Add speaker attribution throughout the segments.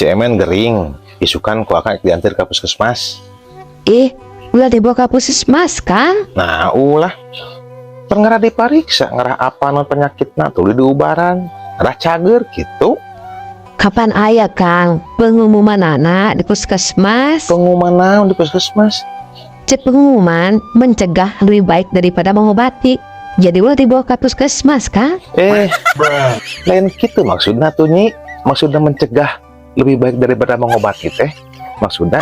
Speaker 1: Si Emen gering, isukan ku akan diantar ke puskesmas.
Speaker 2: Ulah dibawa ke puskesmas, Kang?
Speaker 1: Nah, ulah. Pernah dipariksa, ngerah apa non penyakitna tuh di ubaran, ngerah cager gitu.
Speaker 2: Kapan aya, Kang? Pengumuman anak di puskesmas?
Speaker 1: Pengumuman naon di puskesmas?
Speaker 2: Cek pengumuman mencegah lebih baik daripada mengobati. Jadi ulah dibawa ke puskesmas, Kang?
Speaker 1: Lain gitu maksudnya tuh Nyi. Maksudnya mencegah lebih baik daripada mengobati teh. Maksudnya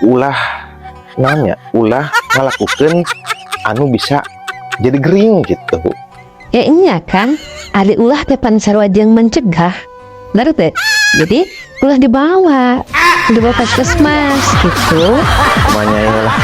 Speaker 1: ulah ngalakukeun anu bisa jadi gering gitu.
Speaker 2: Ya iya, Kang. Ari ulah teh pan sarwajeng mencegah. Bener teh. Jadi ulah dibawa ke puskesmas gitu.
Speaker 1: Namanya inilah.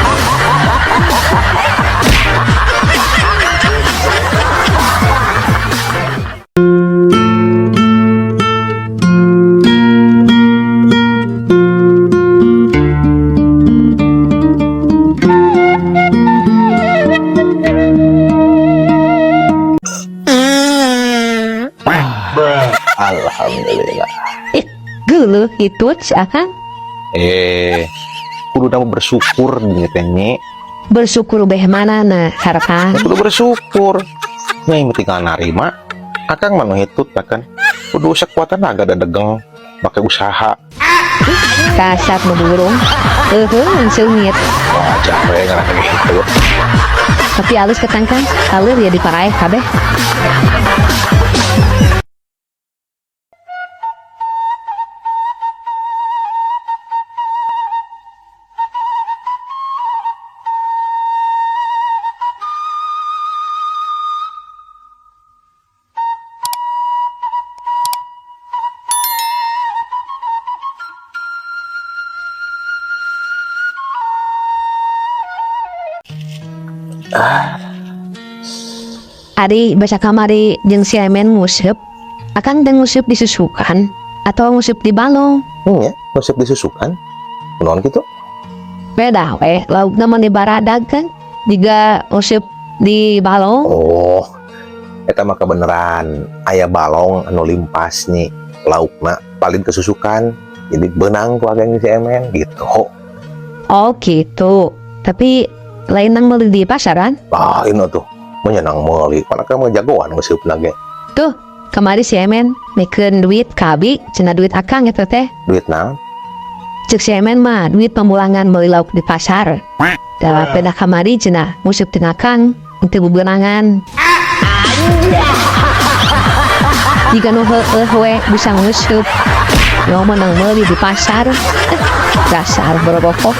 Speaker 1: Alhamdulillah.
Speaker 2: Geuleuh itu Kang.
Speaker 1: Kudu nama bersyukur Nyi.
Speaker 2: Bersyukur beh manana harapan.
Speaker 1: Kudu bersyukur. Nyai tinggal narima. Akang manu hitut kan. Kudu sekuatan agak dadegeng pakai usaha.
Speaker 2: Kasar nu burung. Seungit.
Speaker 1: Wah, capek ngarang gitu.
Speaker 2: Tapi alus ketangkang, alur ya dipakai kabeh. Ari baca kamari jeung si Emen nguseup. Akang teh nguseup disusukan atau nguseup di balong?
Speaker 1: Ya, nguseup disusukan. Kunaon gitu?
Speaker 2: Beda we, laukna mah di baradag kan. Juga nguseup di balong.
Speaker 1: Oh, eta mah kebeneran. Aya balong anu limpas nih. Laukna paling kesusukan. Jadi benang ku ageng si Emen gitu.
Speaker 2: Oh gitu. Tapi lain nang meuli di pasaran?
Speaker 1: Ini tuh menyenang meuli. Mana kamu jagoan nguseup lagi?
Speaker 2: Tuh, kemari si Emen mikeun duit kabi, cenah duit akang eta teh.
Speaker 1: Duit naon?
Speaker 2: Cek si Emen mah duit pemulangan meuli lauk di pasar. Da peda kamari cenah nguseup teh akang teu bebenangan. Jika nu heueuh we bisa nguseup, nyaho menang meuli di pasar. Dasar borobokok.